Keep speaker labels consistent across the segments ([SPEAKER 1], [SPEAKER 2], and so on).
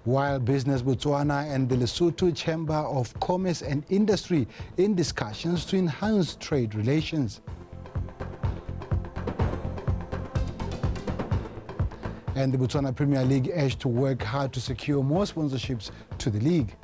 [SPEAKER 1] While Business Botswana and the Lesotho Chamber of Commerce and Industry in discussions to enhance trade relations. And the Botswana Premier League urged to work hard to secure more sponsorships to the league.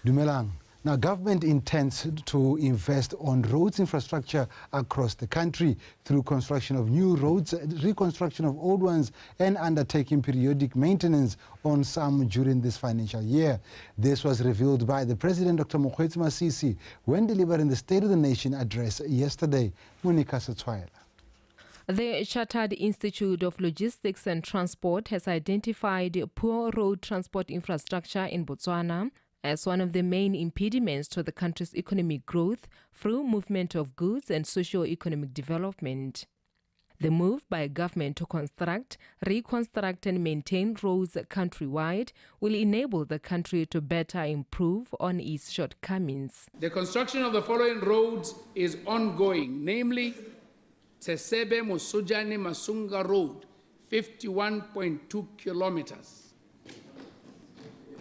[SPEAKER 1] Dumelang. Now, government intends to invest on roads infrastructure across the country through construction of new roads, reconstruction of old ones, and undertaking periodic maintenance on some during this financial year. This was revealed by the President, Dr. Mokgweetsi Masisi, when delivering the State of the Nation address yesterday. Monica Setshwaela.
[SPEAKER 2] The Chartered Institute of Logistics and Transport has identified poor road transport infrastructure in Botswana as one of the main impediments to the country's economic growth through movement of goods and socio-economic development. The move by government to construct, reconstruct and maintain roads countrywide will enable the country to better improve on its shortcomings.
[SPEAKER 3] The construction of the following roads is ongoing, namely Tsesebe Mosojane Masunga Road, 51.2 kilometers.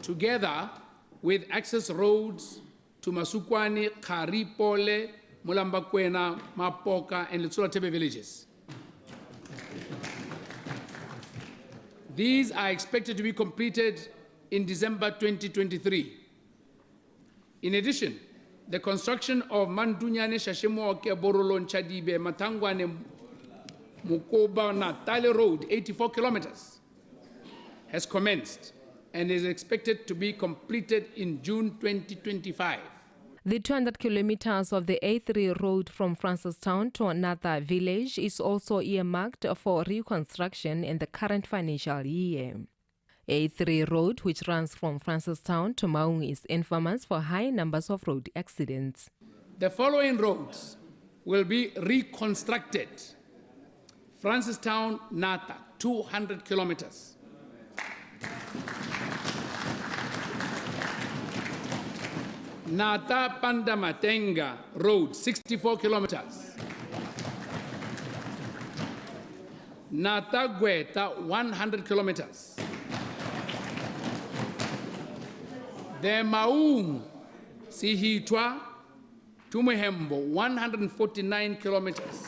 [SPEAKER 3] Together with access roads to Masukwani, Karipole, Mulambakwena, Mapoka, and Letsula Tebe villages. These are expected to be completed in December 2023. In addition, the construction of Mandunyane Shashemoke Borolon Chadibe Matangwane Mukoba Natale Road, 84 kilometers, has commenced and is expected to be completed in June 2025.
[SPEAKER 2] The 200 kilometers of the A3 road from Francistown to Nata village is also earmarked for reconstruction in the current financial year. A3 road, which runs from Francistown to Maung, is infamous for high numbers of road accidents.
[SPEAKER 3] The following roads will be reconstructed. Francistown, Nata, 200 kilometers. Nata Pandamatenga Road, 64 kilometers. Nata Gweta, 100 kilometers. The Maung Sihitwa Tumehembo, 149 kilometers.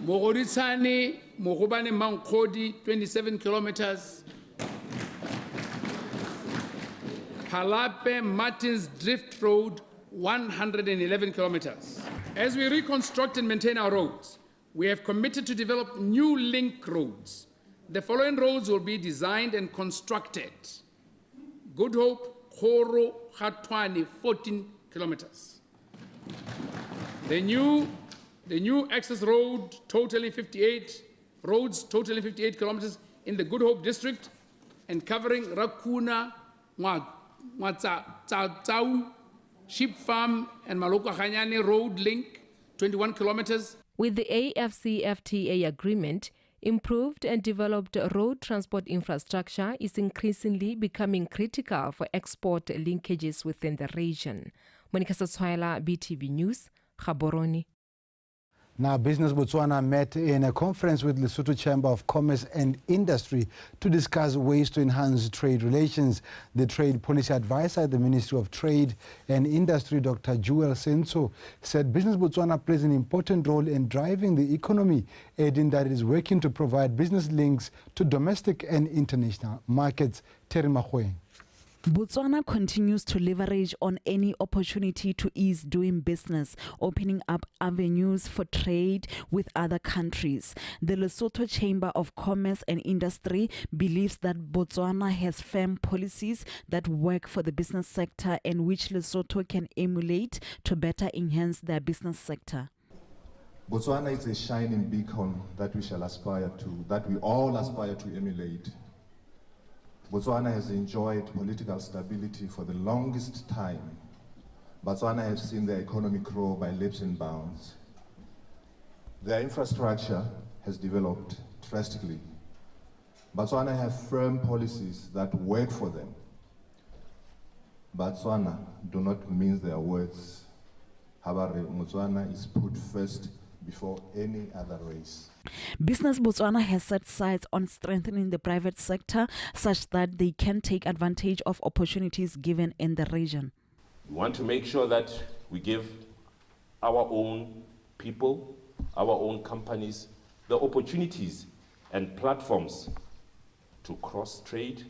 [SPEAKER 3] Mogoditsane Mogobane Mankodi, 27 kilometers. Halape Martins Drift Road, 111 kilometers. As we reconstruct and maintain our roads, we have committed to develop new link roads. The following roads will be designed and constructed. Good Hope, Khoro, Khatwani, 14 kilometers. The new access road totaling 58 kilometers in the Good Hope district and covering Rakuna, Tsau, Sheep Farm and Maloka Khanyane Road link, 21 kilometers.
[SPEAKER 2] With the AFCFTA agreement, improved and developed road transport infrastructure is increasingly becoming critical for export linkages within the region. Monica Setshwaela, BTV News, Gaborone.
[SPEAKER 1] Now, Business Botswana met in a conference with Lesotho Chamber of Commerce and Industry to discuss ways to enhance trade relations. The trade policy advisor at the Ministry of Trade and Industry, Dr. Jewel Senso, said Business Botswana plays an important role in driving the economy, adding that it is working to provide business links to domestic and international markets. Terry Mahwe.
[SPEAKER 4] Botswana continues to leverage on any opportunity to ease doing business, opening up avenues for trade with other countries. The Lesotho Chamber of Commerce and Industry believes that Botswana has firm policies that work for the business sector and which Lesotho can emulate to better enhance their business sector.
[SPEAKER 5] Botswana is a shining beacon that we shall aspire to, that we all aspire to emulate. Botswana has enjoyed political stability for the longest time. Botswana has seen their economy grow by leaps and bounds. Their infrastructure has developed drastically. Botswana have firm policies that work for them. Botswana do not mince their words. However, Botswana is put first before any other race.
[SPEAKER 4] Business Botswana has set sights on strengthening the private sector such that they can take advantage of opportunities given in the region.
[SPEAKER 6] We want to make sure that we give our own people, our own companies, the opportunities and platforms to cross-trade,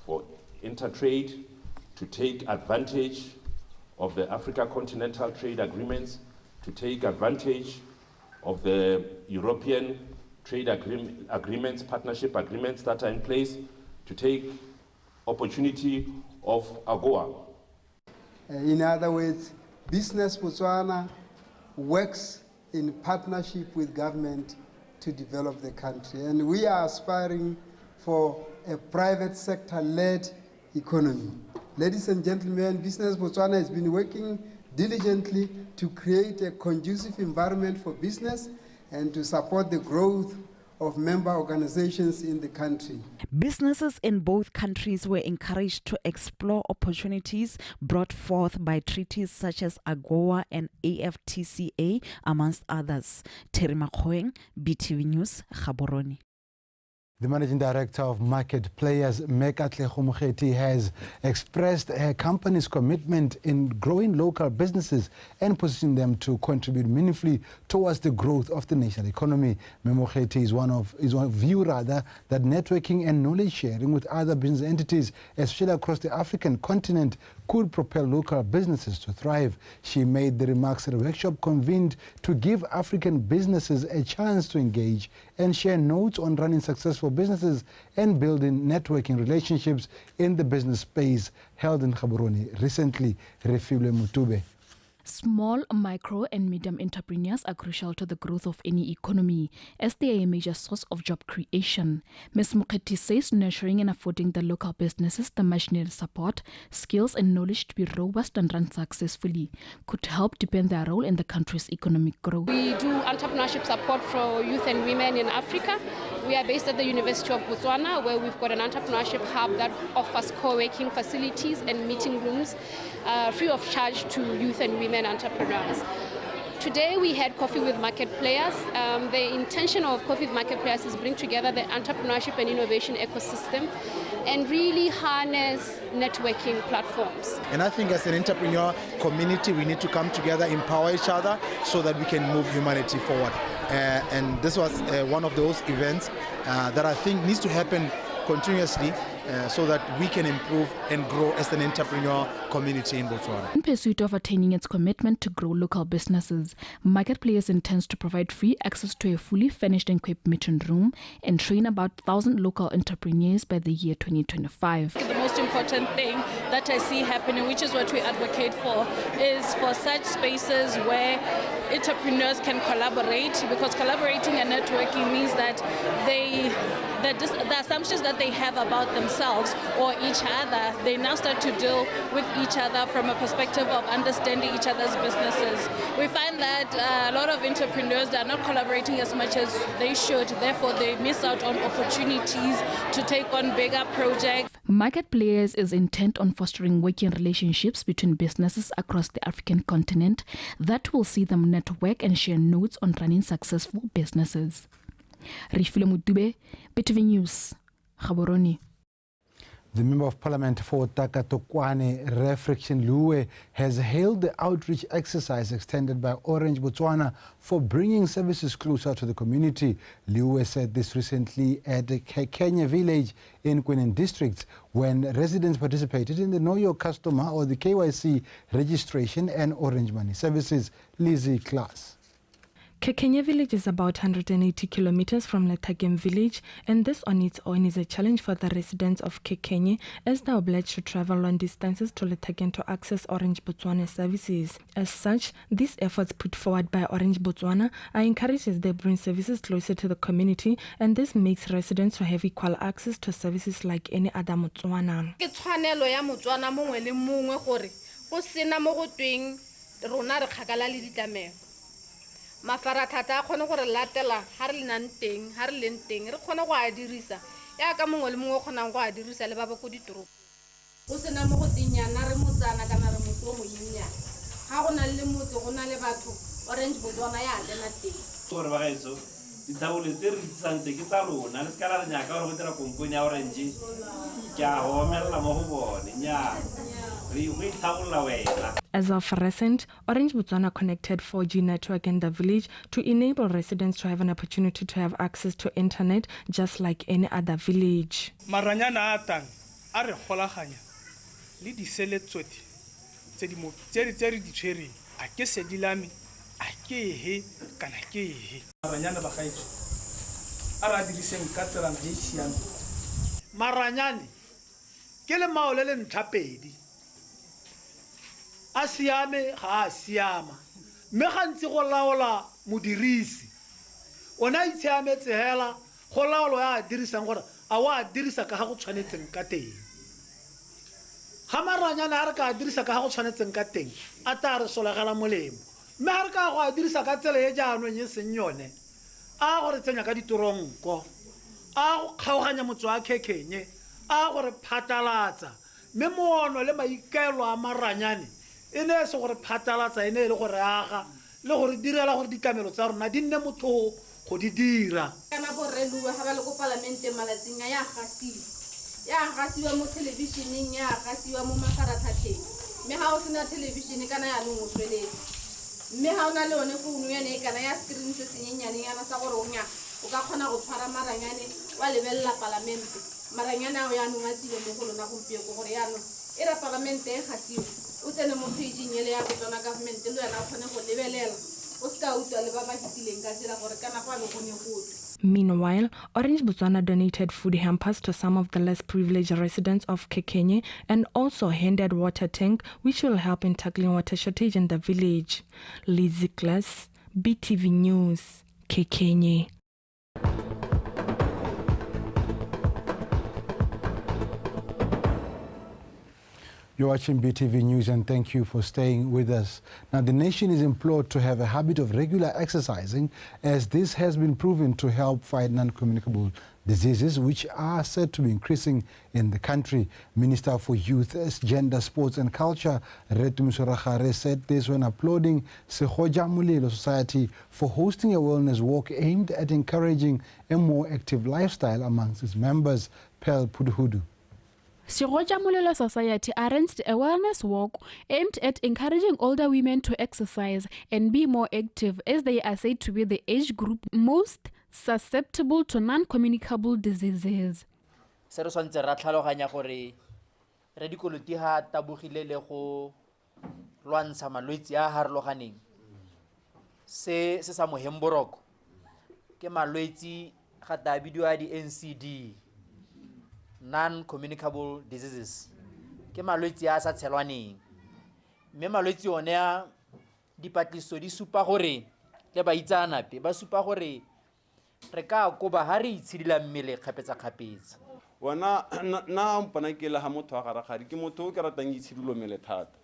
[SPEAKER 6] for intertrade, to take advantage of the Africa Continental Trade Agreements, to take advantage of the European trade agreements, partnership agreements that are in place, to take opportunity of AGOA.
[SPEAKER 7] In other words, Business Botswana works in partnership with government to develop the country. And we are aspiring for a private sector-led economy. Ladies and gentlemen, Business Botswana has been working diligently to create a conducive environment for business and to support the growth of member organizations in the country.
[SPEAKER 4] Businesses in both countries were encouraged to explore opportunities brought forth by treaties such as AGOA and AFTCA, amongst others. Terry Makhoeng, BTV News, Gaborone.
[SPEAKER 1] The Managing Director of Market Players, Mekatle Khomuketi, has expressed her company's commitment in growing local businesses and positioning them to contribute meaningfully towards the growth of the national economy. Khomuketi is one of view that networking and knowledge sharing with other business entities, especially across the African continent, could propel local businesses to thrive. She made the remarks at a workshop convened to give African businesses a chance to engage and share notes on running successful businesses and building networking relationships in the business space, held in Gaborone recently. Refilwe Mutube.
[SPEAKER 8] Small, micro and medium entrepreneurs are crucial to the growth of any economy as they are a major source of job creation. Ms. Muketi says nurturing and affording the local businesses the much needed support, skills and knowledge to be robust and run successfully could help deepen their role in the country's economic growth.
[SPEAKER 9] We do entrepreneurship support for youth and women in Africa. We are based at the University of Botswana, where we've got an entrepreneurship hub that offers co-working facilities and meeting rooms free of charge to youth and women entrepreneurs. Today we had Coffee with Market Players. The intention of Coffee with Market Players is bring together the entrepreneurship and innovation ecosystem and really harness networking platforms.
[SPEAKER 10] And I think as an entrepreneur community, we need to come together, empower each other so that we can move humanity forward. And this was one of those events that I think needs to happen continuously so that we can improve and grow as an entrepreneur community in Botswana.
[SPEAKER 8] In pursuit of attaining its commitment to grow local businesses, Market Players intends to provide free access to a fully furnished and equipped meeting room and train about 1,000 local entrepreneurs by the year 2025.
[SPEAKER 11] The most important thing that I see happening, which is what we advocate for, is for such spaces where entrepreneurs can collaborate, because collaborating and networking means that the assumptions that they have about themselves or each other, they now start to deal with each other from a perspective of understanding each other's businesses. We find that a lot of entrepreneurs are not collaborating as much as they should, therefore they miss out on opportunities to take on bigger projects.
[SPEAKER 8] Market Players is intent on fostering working relationships between businesses across the African continent that will see them network and share notes on running successful businesses. Refilwe Mutube, BTV News, Gaborone.
[SPEAKER 1] The Member of Parliament for Takatokwane, Reflection Luwe, has hailed the outreach exercise extended by Orange Botswana for bringing services closer to the community. Luwe said this recently at the Kenya village in Kwenen district when residents participated in the Know Your Customer or the KYC registration and Orange Money services. Lizzie Klaas.
[SPEAKER 12] Kekenya village is about 180 kilometers from Letagem village, and this on its own is a challenge for the residents of Kekenya as they are obliged to travel long distances to Letagem to access Orange Botswana services. As such, these efforts put forward by Orange Botswana are encouraged as they bring services closer to the community, and this makes residents to have equal access to services like any other Motswana.
[SPEAKER 9] Mafaratata khone gore latela ha re leng teng re khone go a dirisa ya ka mongwe le mongwe khona go a dirisa le ba ba go ditoropo go sena mo go tinyana re motsana kana re motho mo yinya ha go na le motse go na le batho Orange Botswana ya tena teng.
[SPEAKER 13] gore ba gaetso dithabole tse re tsang tse ke tsa lona le ska la re nyaka gore go dira kompone ya orange ke a homelela mo go bone nya re go ithabolla wena.
[SPEAKER 12] As of recent, Orange Botswana connected 4G network in the village to enable residents to have an opportunity to have access to internet just like any other village.
[SPEAKER 14] Maranyana atang a re golaganya le disele tsoti tse di mo tse di tshwere a ke se dilame a ke he kana ke he maranyana ba gaetso a ra diriseng ka tsela ya isiana maranyane ke le maole le ntlhapedi a siame ga a siama mme gantsi go laola modirisi ona itshiametse hela go laolo ya dirisang gore a wa dirisa ka ga go tshwanetseng ka teng ga maranyana a re ka dirisa ka ga go tshwanetseng ka teng a ta re solagela molemo mme a re ka go a dirisa ka tsela e jaanong e seng yone a gore tsenya ka ditoronko a go kgaoganya motse wa khekenye a gore phatalatsa mme moono le maikaelo a maranyane e ne se gore phatalatsa e ne le gore aga le gore direla gore ditlamelo tsa rona di nne motho go di dira
[SPEAKER 15] kana borreluwa ga ba le go parlamente malatsing ya gasiwa mo televisioneng ya gasiwa mo mafaratlhatlheng mme ga o sena television kana ya nngwe tsweletse mme ga o na le one founu yane kana ya screen se senyenyane yana sa gore o ka kgona go tshwara maranyane wa lebelela parlamente maranyane ao yanong a tsile mo go lona gompieko gore yanong e re parlamente e gasiwa o tsene mo pageng ele ya Botswana government le yena a kgone go lebelela o ska utlwa le ba ba hitileng ka tsela gore kana go a be go ne go.
[SPEAKER 12] Meanwhile, Orange Botswana donated food hampers to some of the less privileged residents of Kekenye and also handed water tank, which will help in tackling water shortage in the village. Lizzie Glass, BTV News, Kekenye.
[SPEAKER 1] You're watching BTV News and thank you for staying with us. Now, the nation is implored to have a habit of regular exercising as this has been proven to help fight non-communicable diseases which are said to be increasing in the country. Minister for Youth, Gender, Sports and Culture, Retumiso Rakgare, said this when applauding Sekgoja Molelo Society for hosting a wellness walk aimed at encouraging a more active lifestyle amongst its members. Pel Pudhudu.
[SPEAKER 8] Sekgoja Molelo Society arranged a wellness walk aimed at encouraging older women to exercise and be more active as they are said to be the age group most susceptible to non-communicable diseases.
[SPEAKER 16] Se re swantse ra tlhaloganya gore re dikoloti ha tabogile le go lwantsha malwetse a harologaneng se sa mohemboroko ke malwetse ga ta bidiwa di NCD non-communicable diseases ke malwetse a sa tshelwaneng mme malwetse one a dipatliso di supa gore le baitsanape ba supa gore re ka koba ha re itshidila mmele kgapetsa
[SPEAKER 17] wana na mpana ke la ha motho a garagadi ke motho o ke ratang itshidilo mmele thata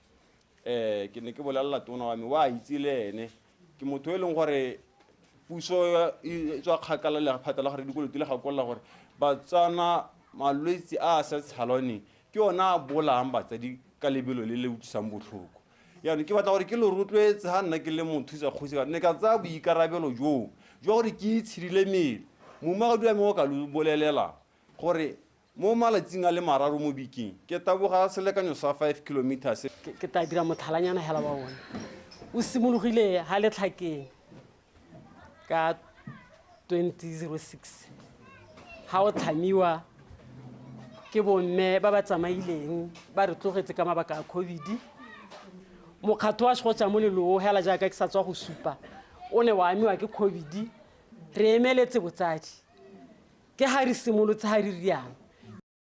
[SPEAKER 17] ke ne ke bolela tona wa me wa itsile ene ke motho e leng gore puso e tswa kgakala le phatala gore dikoloti le gakolla gore batsana malwetse a sa tshalone ke ona bolang batsadi ka lebelo le utlwisang botlhoko yana ke batla gore ke le rotloetse ha nna ke le motho sa kgosi ka ne ka tsa boikarabelo jo gore ke itshidile mmele momagadi wa me o ka lo bolelela gore mo malatsing a le mararo mo biking ke taboga selekanyo sa 5 kilometers
[SPEAKER 18] ke ta dira mothalanyana hela ba bona o simologile ha le tlhakeng ka 2006 ha o tlhamiwa ke bomme ba ba tsamaileng ba re tlogetse ka mabaka a COVID mokgatho wa Sekgoja Molelo hela jaaka ke sa tswa go supa o ne wa amiwa ke COVID re emeletse botsadi ke ha re simolotse ha re riana.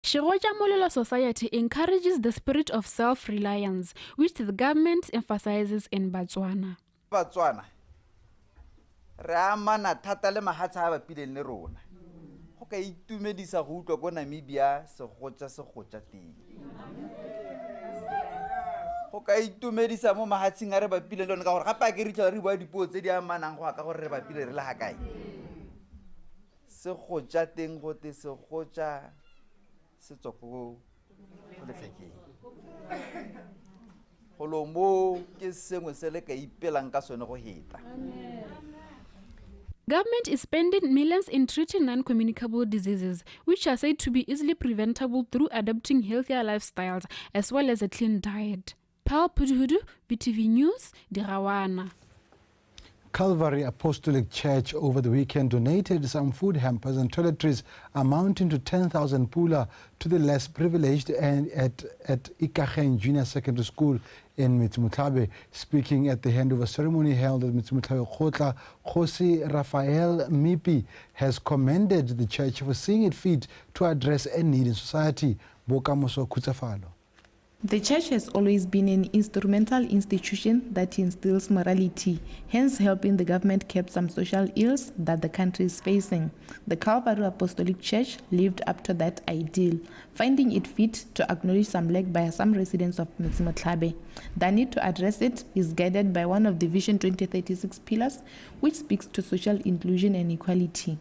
[SPEAKER 8] Sekgoja Molelo Society encourages the spirit of self-reliance, which the government emphasizes in Botswana.
[SPEAKER 19] Botswana re amana thata le mahatsa a bapileng le rona. Go ka itumedisa go utlwa go Namibia Sekgoja teng. Go ka itumedisa mo mahatsing a re bapile le rona ka gore gape ke re tla re bua dipuo tse di amanang go ka gore re bapile re le ha kae. Sekgoja teng go te Sekgoja setsoko le tlhakeng go lo mo ke sengwe se le ka ipelang ka sone go heta
[SPEAKER 20] Government is spending millions in treating non-communicable diseases, which are said to be easily preventable through adopting healthier lifestyles as well as a clean diet. Paul Puduhudu, BTV News, Dirawana.
[SPEAKER 1] Calvary Apostolic Church over the weekend donated some food hampers and toiletries amounting to 10,000 pula to the less privileged and at Ikageng Junior Secondary School in Motlabe. Speaking at the handover ceremony held at Motlabe Khotla, Jose Rafael Mipi has commended the church for seeing it fit to address a need in society. Bokamoso Kutsafalo.
[SPEAKER 21] The church has always been an instrumental institution that instills morality, hence helping the government curb some social ills that the country is facing. The Calvary Apostolic Church lived up to that ideal, finding it fit to acknowledge some lack by some residents of Motlabe. The need to address it is guided by one of the Vision 2036 pillars, which speaks to social inclusion and equality.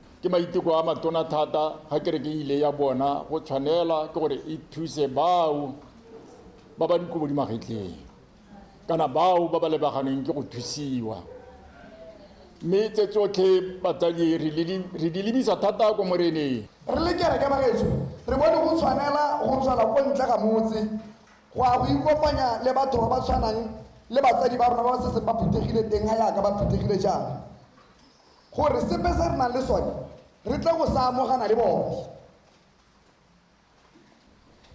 [SPEAKER 22] Ba ba dikobo di magetleng kana bao ba ba lebaganeng ke go thusiwa mme tse tsotlhe batsadi re di lebisa thata ko moreneng re le kereke bagetso re bone go tshwanela go tswala ko ntle ga motse go a go ikopanya le batho ba ba tshwanang le batsadi ba rona ba se ba phuthegile teng ga yaka ba phuthegile jang gore sepe se re nang le sone re tle go sa amogana le bone.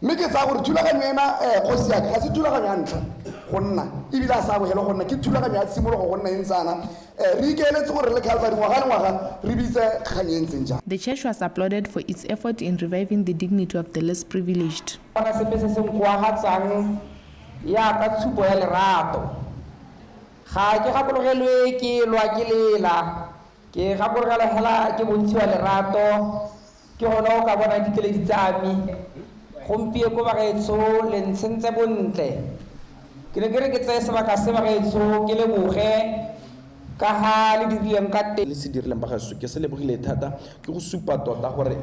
[SPEAKER 22] Mme ke tsa gore thulaganyo ena kgosi ya ka se thulaganyo ya ntlha go nna ebile a sa go hela go nna ke thulaganyo ya tshimologo go nna e ntsana re ikaeletse gore le Calvary ngwaga le ngwaga re bitse kgang e ntseng jang.
[SPEAKER 21] The church was applauded for its effort in reviving the dignity of the less privileged.
[SPEAKER 23] Bona sepe se se nkwahatsang ya ka tshupo ya lerato ga ke gakologelwe ke lwa ke lela ke gakologela hela ke bontshiwa lerato ke gona o ka bona dikeledi tsa me gompie ko bagetso le ntshentse bontle ke ne ke re ke tsaye sebaka se bagetso ke leboge ka ha le dirileng ka teng
[SPEAKER 24] le se dirileng bagetso ke se lebogile thata ke go supa tota gore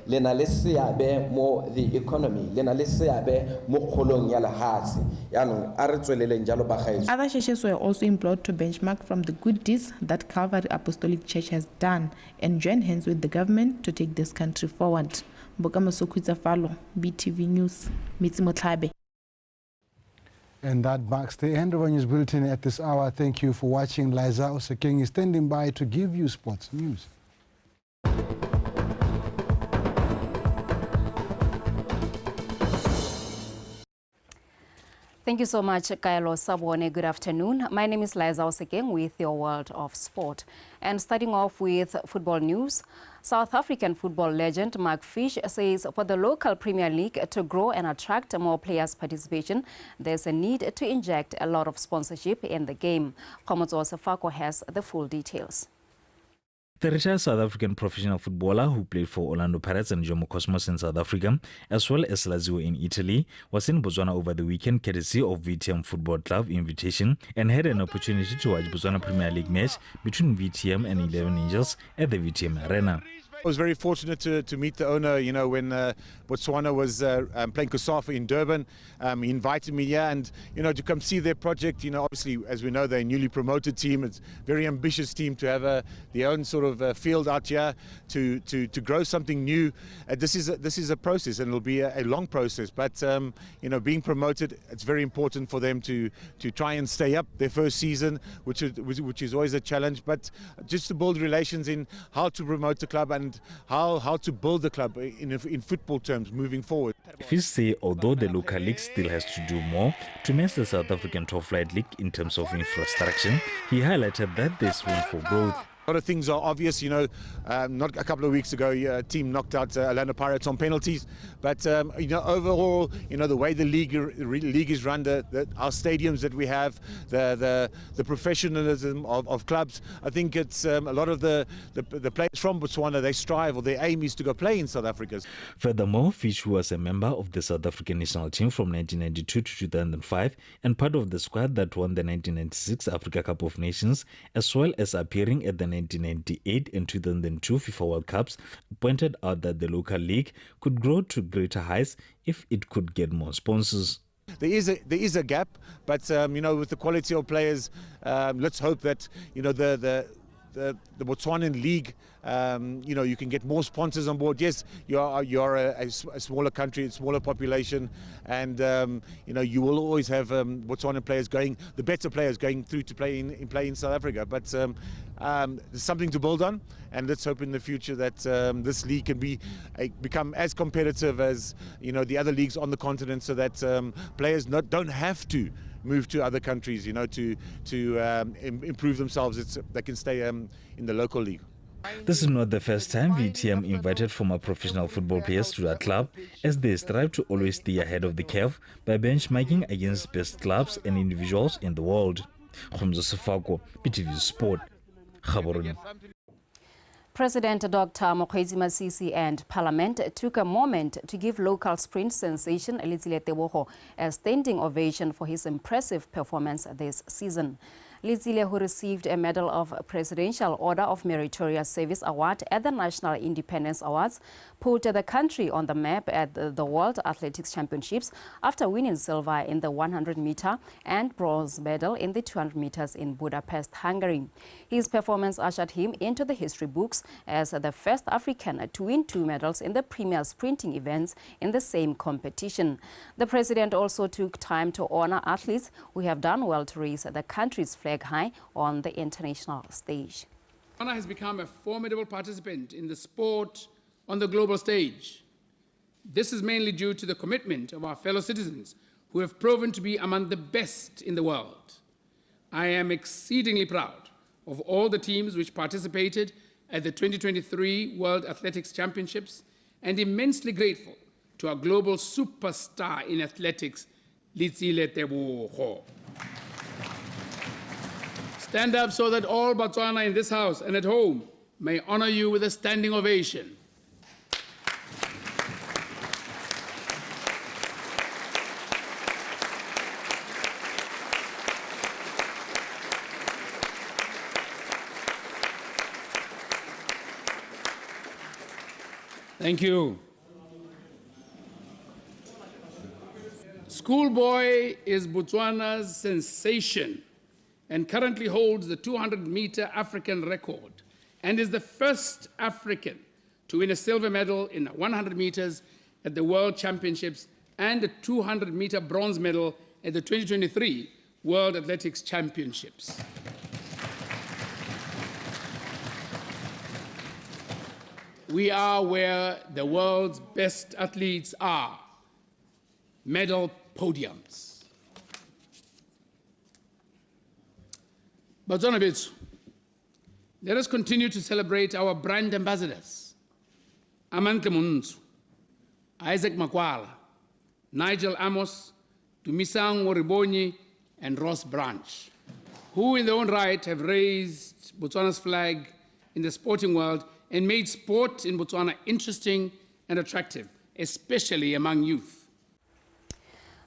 [SPEAKER 24] le na le seabe mo the economy le na le seabe mo kgolong ya lehatshe yaanong a re tsweleleng jalo bagetso.
[SPEAKER 21] Other churches were also implored to benchmark from the good deeds that Calvary Apostolic Church has done and join hands with the government to take this country forward. Bokamoso Kutsafalo, BTV News, Motlabe.
[SPEAKER 1] And that marks the end of our news bulletin at this hour. Thank you for watching. Liza Osekeng is standing by to give you sports news.
[SPEAKER 25] Thank you so much, Kaelo Sabone. Good afternoon. My name is Liza Osekeng with your world of sport. And starting off with football news, South African football legend Mark Fish says for the local Premier League to grow and attract more players' participation, there's a need to inject a lot of sponsorship in the game. Komoto Sefako has the full details.
[SPEAKER 26] The retired South African professional footballer who played for Orlando Pirates and Jomo Cosmos in South Africa, as well as Lazio in Italy, was in Botswana over the weekend courtesy of VTM Football Club invitation and had an opportunity to watch Botswana Premier League match between VTM and 11 Angels at the VTM Arena.
[SPEAKER 27] I was very fortunate to meet the owner, you know, when Botswana was playing COSAFA in Durban. He invited me here and, you know, to come see their project. You know, obviously, as we know, they're a newly promoted team. It's a very ambitious team to have their own sort of field out here to grow something new. This is a process, and it'll be a long process. But, you know, being promoted, it's very important for them to try and stay up their first season, which is always a challenge. But just to build relations in how to promote the club and how to build the club in football terms moving forward.
[SPEAKER 26] Fish say although the local league still has to do more to match the South African top flight league in terms of infrastructure, he highlighted that there's room for growth.
[SPEAKER 27] A lot of things are obvious, you know. Not a couple of weeks ago, a team knocked out Orlando Pirates on penalties. But you know, overall, you know, the way the league is run, our stadiums that we have, the professionalism of clubs. I think it's a lot of the players from Botswana. They strive, or their aim is to go play in South Africa.
[SPEAKER 26] Furthermore, Fish was a member of the South African national team from 1992 to 2005 and part of the squad that won the 1996 Africa Cup of Nations, as well as appearing at the 1998 and 2002 FIFA World Cups, pointed out that the local league could grow to greater heights if it could get more sponsors.
[SPEAKER 27] There is a gap, but you know, with the quality of players, let's hope that, you know, the the Botswanan League, you know, you can get more sponsors on board. Yes, you're a smaller country, a smaller population, and you know, you will always have Botswanan players going, the better players going through to play in South Africa. But there's something to build on, and let's hope in the future that this league can become as competitive as, you know, the other leagues on the continent, so that players don't have to move to other countries, you know, to improve themselves. They can stay in the local league.
[SPEAKER 26] This is not the first time VTM invited former professional football players to their club, as they strive to always stay ahead of the curve by benchmarking against best clubs and individuals in the world. Khumzo Sefako, BTV Sport, Gaborone.
[SPEAKER 25] President Dr. Mokgweetsi Masisi and Parliament took a moment to give local sprint sensation Letsile Tebogo a standing ovation for his impressive performance this season. Letsile, who received a Medal of Presidential Order of Meritorious Service Award at the National Independence Awards, put the country on the map at the World Athletics Championships after winning silver in the 100-meter and bronze medal in the 200 meters in Budapest, Hungary. His performance ushered him into the history books as the first African to win 2 medals in the premier sprinting events in the same competition. The president also took time to honor athletes who have done well to raise the country's flag high on the international stage.
[SPEAKER 2] Botswana has become a formidable participant in the sport on the global stage. This is mainly due to the commitment of our fellow citizens who have proven to be among the best in the world. I am exceedingly proud of all the teams which participated at the 2023 World Athletics Championships and immensely grateful to our global superstar in athletics, Letsile Tebogo. Stand up so that all Botswana in this house and at home may honor you with a standing ovation. Thank you. Schoolboy is Botswana's sensation and currently holds the 200-meter African record and is the first African to win a silver medal in 100 meters at the World Championships and a 200-meter bronze medal at the 2023 World Athletics Championships. We are where the world's best athletes are, medal podiums. Botswana bethu, let us continue to celebrate our brand ambassadors, Amantle Montsho, Isaac Makwala, Nigel Amos, Dumisang Moribonyi, and Ross Branch, who in their own right have raised Botswana's flag in the sporting world and made sport in Botswana interesting and attractive, especially among youth.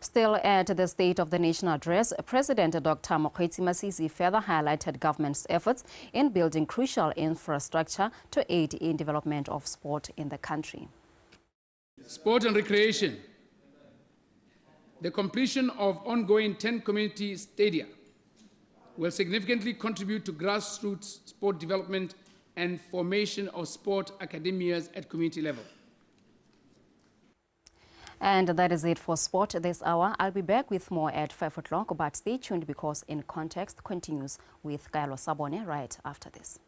[SPEAKER 25] Still at the State of the Nation address, President Dr. Mokgweetsi Masisi further highlighted government's efforts in building crucial infrastructure to aid in development of sport in the country.
[SPEAKER 2] Sport and recreation. The completion of ongoing 10 community stadia will significantly contribute to grassroots sport development and formation of sport academias at community level.
[SPEAKER 25] And that is it for sport this hour. I'll be back with more at 5 o'clock, but stay tuned because In Context continues with Kaelo Sabone right after this.